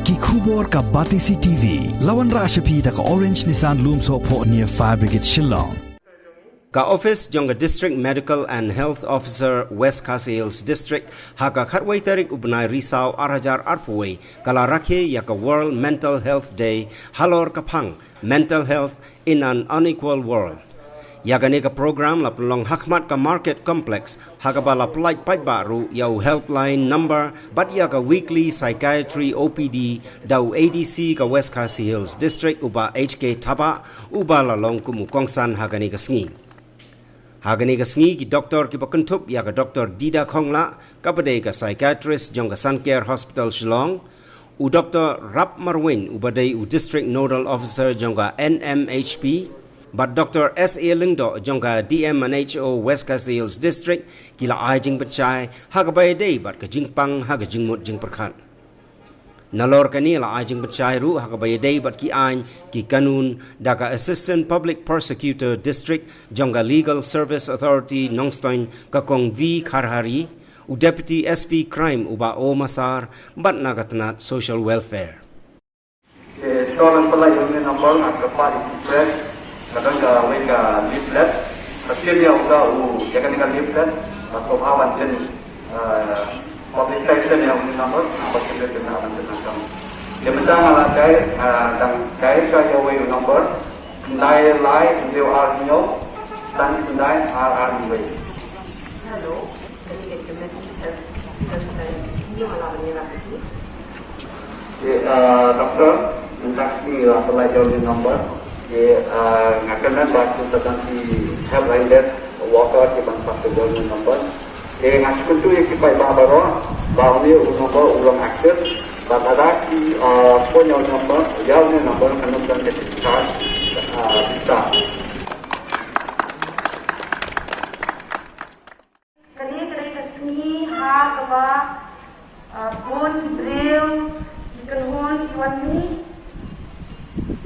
ki khubor ka Batisi TV lawan ra shapi da ka Orange Nissan Lumso pho near Fire Brigade Shillong Ka office jonga District Medical and Health Officer West Khasi Hills District haka khatwai tarik ubnai risau arajar arpuwei kala rakhe yaka World Mental Health Day halor kapang mental health in an unequal world. Yagane ka program la pelong hakmat ka market complex hakabala polite pai baru yau helpline number but yaka weekly psychiatry OPD dau ADC ka West Khasi Hills District uba HK Taba uba la long kumukongsan hagane ka sngi. Hagani ka sngi ki doktor ki pakuntup ya ka Dr. Dida Khongla kapade ka psychiatrist jong ka Suncare Hospital Shillong u Dr. Rap Marwin ubadai u District Nodal Officer jong ka NMHP but Dr. S.A. Lingdo jong ka DMNHO West Khasi Hills District kila ai jing pachai hagabay day bat ka jingpang haga jingmut jing perkhat Nalor kani la ajing pachai ru hakabay day bat ki ain ki kanun daka Assistant Public Prosecutor District jonga Legal Service Authority Nongstoin kakong V Kharhari u Deputy SP Crime uba O Masar bat nagatanat Social Welfare. Stolen pala yung number at kapali press kadang ka weka leaflet kasi dia uga u yakan ka leaflet at kumawan din publication yang number kita kena dengan dia mentang ala kai dan kai ka yawe number nai lai dia arnyo dan nai rrw hello doktor mentang si apply your number ye ngakanan baca tentang si help line water di bangsa your number dengan sekuntu yang kita bawa bahawa nomor ulang akses dan ada ki punya nomor yang nomor kena dan sertifikat bisa. Kali kesini hak apa pun beliau kenhun wani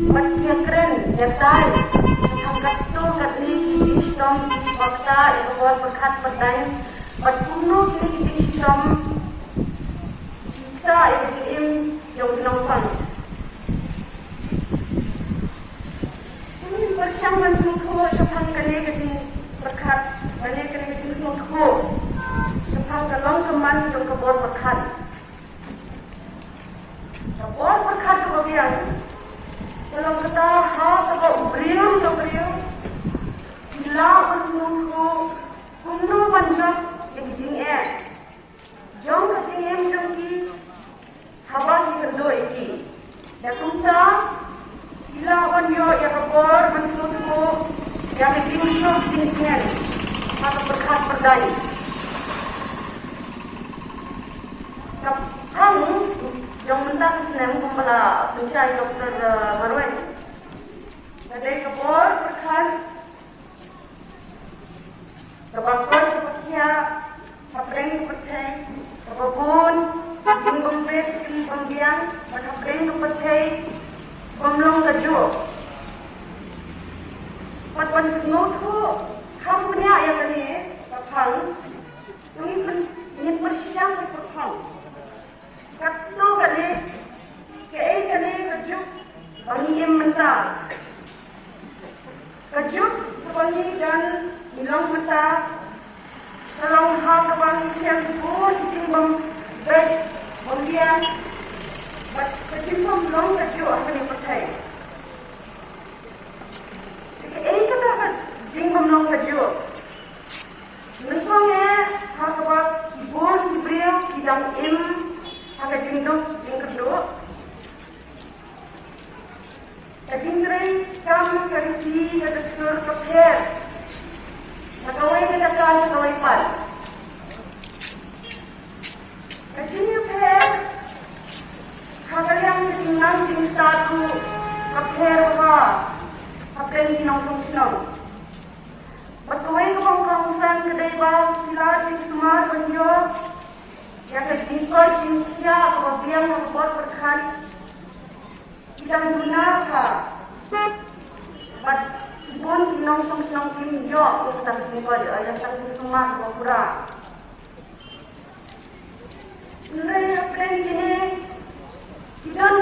macam keren nyatai angkat tu kali sistem fakta itu buat berkat perdain Patuno kini sistem kita ini yang menonton. Ini persiapan semua siapa kali kini berkat, kali kini semua siapa kalong keman untuk kebor berkat. Kebor berkat tu bagian. Kalau kita hak kebor beriau, bila semua kuno banyak. Jom kecil jom ki hawa ki kendo iki. Dan kumta ila onyo ya kabor masuk ya kecil kecil maka berkat berdai. Kamu yang mentang senang kepala pencari Dr. Marwan. Ada kabor berkat kabor sepertinya Kapling kepercayaan, kapabun, jimbang bed, jimbang biang, kapling kepercayaan, pemlong kejo. Pada semua tu, kamu punya yang ni, kapal, ini persiang berperang. Kaptu kali, kali kejo, bani yang mental. Kejo, bani dan bilang mata. Kalau hal kebang siang pun cimbang baik kemudian cimbang belum kerja apa yang percaya. Ini kata kan cimbang belum kerja. Menurutnya hal kebang pun beliau kita agak jinduk jingkeduk. Kajingkring kamu kerja ada seluruh kepala. Nakaway ka na ka, nakaway pan. Kasi niya per, kagalang tingnan ting statu, kapero ka, kapeng ginong sinong. Patuloy ka bang kamusan kaday ba, sila si Sumar Banyo, ya kajingkoy, siya, kapabiyang nakabot perkan, kitang guna ka. But, pun nongtong pinjo kita semua ada satu semua kurang. Mulai apa ini? Kita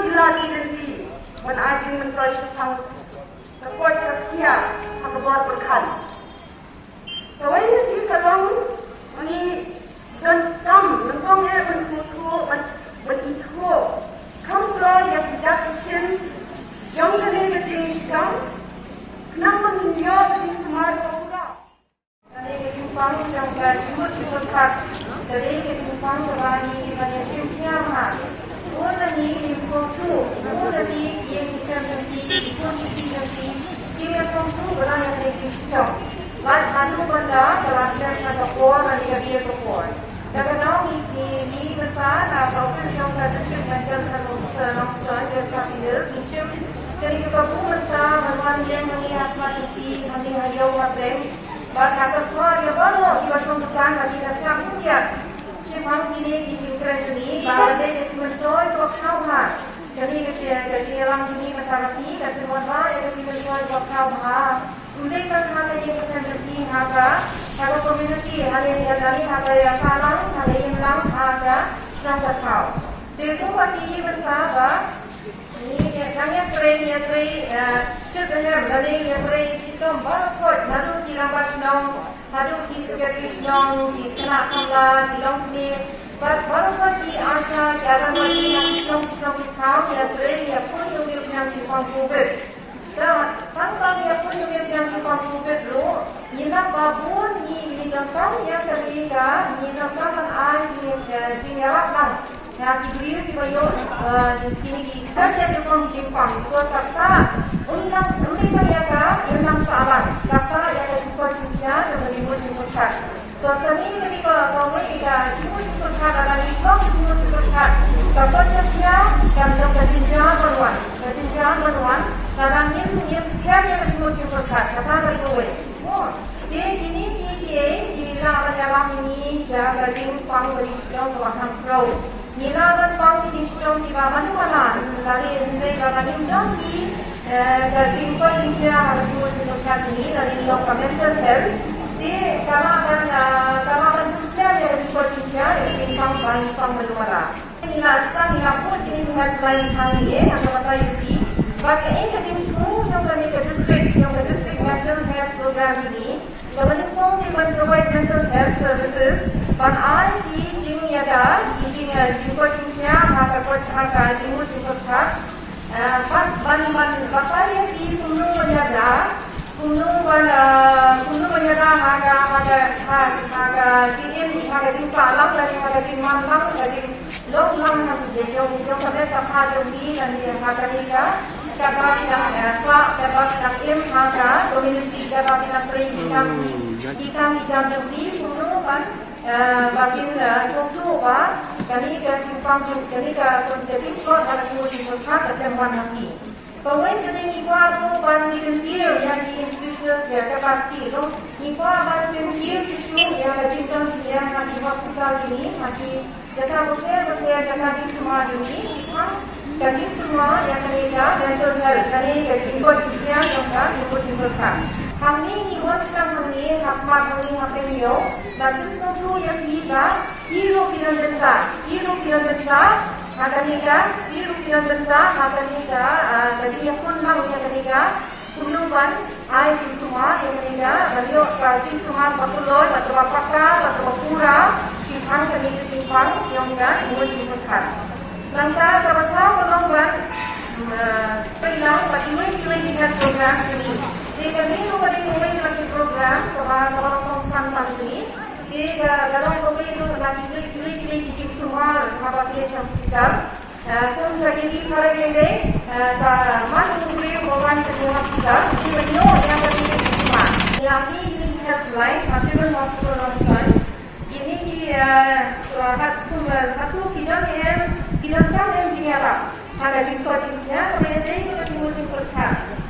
seperti nanti hayau hatem, bahkan tertua dia baru jiwa pembukaan bagi dasar mulia. Cuma ini di sini ini, bahkan dia mencoy berkau ha. Jadi ketika orang ini masyarakat dan semua yang mencoy berkau ha. Untuk perkara yang seperti harga community hari ini dari harga yang salah, hari yang lam harga sedang berkau. Itu bagi bersama. Ini kami training sebenarnya dari yang sistem barcode baru dilambat dong, baru disekretari dong, dikena kamera, dilongsi, baru di asa jalan lagi yang sistem kau yang training pun yang dikomputer. Dan tanpa yang pun yang dikomputer dulu, nina babun ni jangan yang ketiga, nina kapan aja jingarat lang. Nah, di bayo ini kita jadi orang Jepang. Itu kata undang saya undang sahabat. Kata yang kita juga dari musik. Terus ini ketika kamu kita musik ada di blog musik. Kata dia dan kerja berwan. Kadang ini sekian yang musik. Kata dari gue. Oh, ini di dalam ini saya dari Jepang dari Jepang Pro. Nila kan pang di sistem di bawah mana? Dari dari di dari Indonesia harus dilakukan ini dari mental health. Di kalau sosial yang Indonesia yang pang berluara. Nila sekarang nila pun ini dengan lain hal ini atau kata UP. Bagi ini kita semua yang dari district mental health program ini, kemudian di provide mental health services. Ban di ada di Jepangnya maka pertama timur Jepang ban bapak yang di Kuno menyada harga di salam lagi harga di malam lagi long jadi sampai harga di dan harga niga dapat im harga community dapat training di kami jam di Kuno ban bagian satu kami ke Jepang jadi jadi kau harus menguruskan ketemuan nanti. Kemudian jadi niku ban kecil yang di institusi ya pasti itu niku ban kecil itu yang kecil yang di hospital ini nanti jaga jaga di semua ini jadi semua yang mereka dan sosial dari infonya yang kan info. Kami niku sekarang ini hakmio dan sesuatu yang kita hero besar ada nikah hero besar ada nikah jadi yang pun mau yang nikah penuban air di semua yang nikah beliau di semua patuloi atau pura simpang yang enggak mau dibutuhkan langkah terasa penuban hilang bagi dengan program ini. Jadi kami mulai lagi program kalau konstan ini. Jadi dalam kami itu lagi di semua aplikasi hospital. Kami lagi di Karagele, mana boleh bawa ke hospital. Jadi beliau yang lagi di semua. Yang ini healthline masih hospital. Ini di satu bidang yang jenela. Ada jumpa-jumpanya, kemudian kita dimulai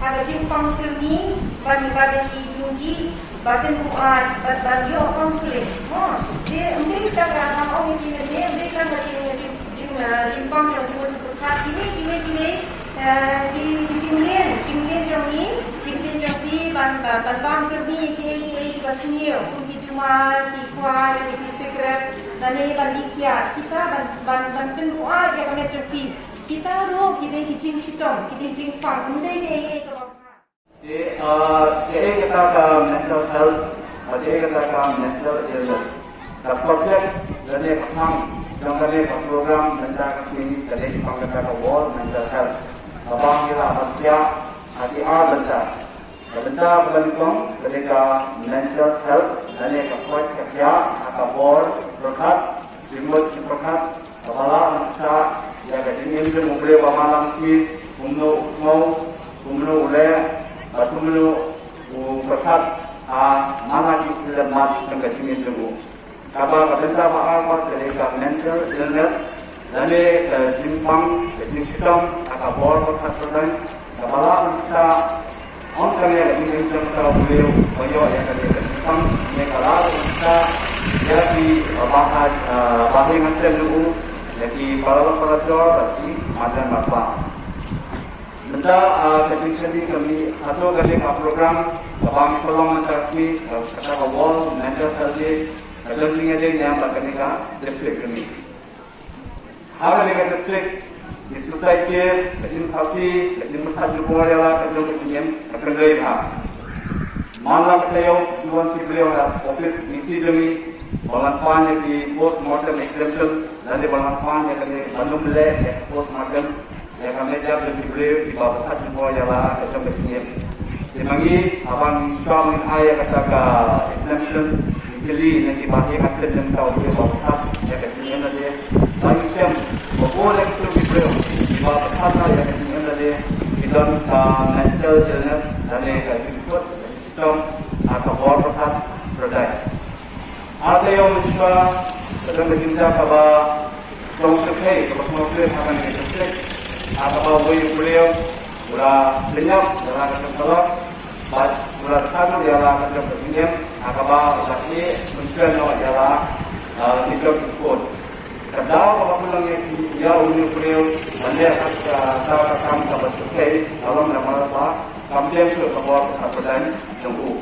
ada jempang kermi, badan tinggi, badan muat, badan konseling. Dia mereka kan orang ini mereka kan jempang yang dimulai ini di jemlin badan kermi ini pasnya untuk dijual, dikual, disekret dan ini bandikia kita bantu doa yang kami terpi. Kita roh kita hijing sistem, kita hijing pang, benda ini kalau. Jadi kita ke mental health, jadi kita ke mental illness. The project dari pang, yang dari program menjaga ini dari pang kita ke world mental health. Abang kita baca, hati baca. Baca berlengkong ketika mental health dari project kerja atau world berkat, remote berkat, kepala manusia. Ya jadi ini boleh pemalang sih, kumno oleh, kumno berkat, mana kita mat dengan ini semua. Kalau kita bahas dari mental illness, dari jimpang, sistem, atau bor berkat terden, kepala kita on kami ada menjadi kalau beliau beliau yang kami tentang negara kita jadi bahasa ngasih dulu jadi para berarti ada apa benda kami satu kali program abang tolong menteruskan kata wall mentor saja dalam lingkungan yang berkenaan district kami ada dengan district di society di parti di masjid bolehlah kerja kalian kerja malam saya jual beliau office misi kami balanpan di post mortem exemption dan di balanpan yang kami belum beli post mortem yang kami jawab di beliau di bawah masjid bolehlah kerja kalian semangi abang suami ayah kata exemption dibeli yang dipakai hasil dan tahu dia bawah yang kalian ada bagi siapa boleh itu beliau di bawah masjid yang kalian ada kita mental illness dan yang ikut atau berkat berdaya. Ada yang mencoba dalam berjumpa kepada songsekei, songsekei akan dikecek, atau beliau sudah lenyap dalam keselamatan, sudah tahu dia lah kerja berjumpa, atau lagi mencari dia lah hidup ikut. Kedua, apabila dia umur beliau, anda akan tahu sahabat songsekei dalam nama apa. Kami sudah membawa persatuan tunggu.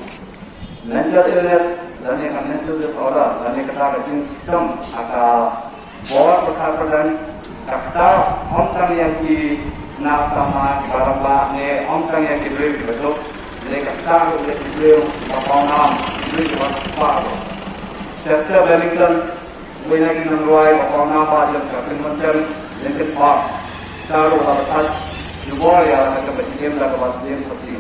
Mental illness dan yang mental disorder dan yang kata sistem akan bawa persatuan kata orang yang di nasama barang ni orang yang diberi betul. Jadi kata oleh beliau bapaknya beri apa? Chester Bennington banyak yang meruai bapaknya pada kementerian yang keempat. Taruh dapat Jual yang akan berjaya melakukan dia seperti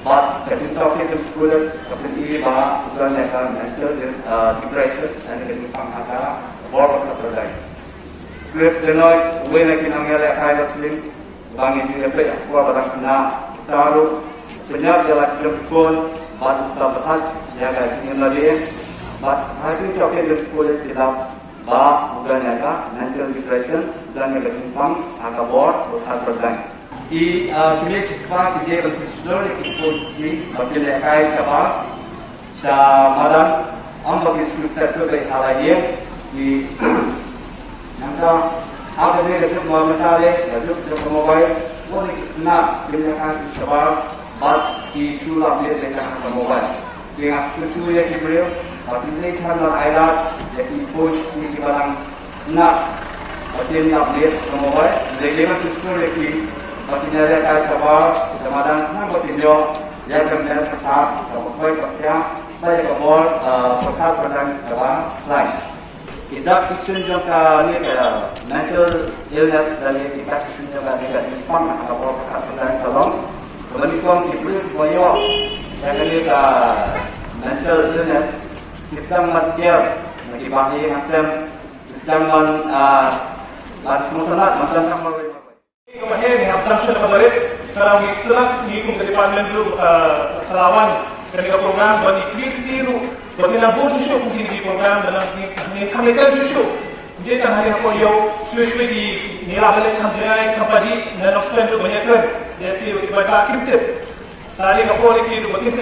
But the topic of school seperti bukan akan mental depression dan kehidupan agak baru terjadi. Klub denoi, wena kinangnya kaya slim, bangi juga pek aku barang kena taruh banyak jalan klub pun batu sahabat jaga ingin lagi. But hari topic of school tidak bukan akan mental depression dan kehidupan agak baru terjadi. Di bilik cepat dia berfisur ikut di bagian kai cepat malam bagi sesuatu dari hal lain di nanti ada dia dekat masalah dekat mobile boleh nak bilakan cepat bas di sulap dia dekat mobile dengan sesuatu yang diberi tapi ini karena ayat yang ikut di barang nak bagian update mobile dengan sesuatu yang Maksudnya dia kaya kapal, kemudian nama tinjau, dia kemudian tetap, sampai kerja, saya kapal tetap berdang kapal lain. Kita kisah juga ni mental illness dan kita kisah juga ni Jepang kapal tetap berdang kalong. Kemudian diberi koyo, yang ni mental illness, sistem material, dibagi macam sistem semua macam sama. Kemudian yang abstraction kembali sekarang istilah di departemen dulu selawan ketika program dan iklim bagi lampu justru mungkin di program dalam ni kami kan justru dia kan hari apa yo sudah di nilai kamjai kampaji dan Australia itu banyak kan dia si ibadah aktif tadi kapal itu aktif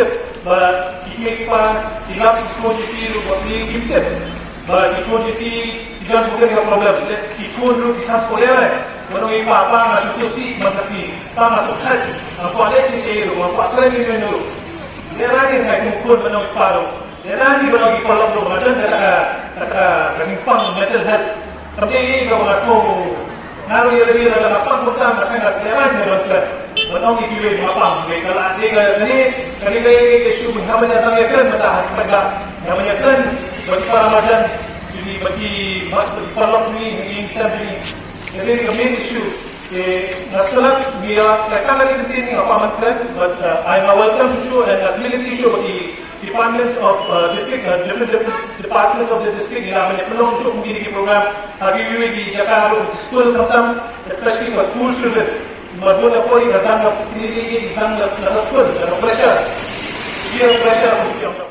iklim pa tidak ikut itu aktif ikut itu tidak bukan problem ikut dulu kita sekolah menurut apa masuk susi masih masuk haji apa ada sih apa keren ini dulu dia lagi saya mukul menurut paru dia lagi bagi kalau tu macam kata kesimpang mental health tapi ini kalau masuk naruh dia dalam apa kita akan dia lagi dalam menurut itu dia apa kalau dia isu namanya saya kan mata namanya kan bagi para macam jadi bagi kalau ini instan ini. Jadi the main issue, national we are currently entertaining a common thread, but I am welcome to show and a clear issue about the department of district, different departments of the district. We have a show community program. Hari ini di Jakarta school program, especially for school children. Madura poli datang ke community, datang ke school, pressure, peer pressure.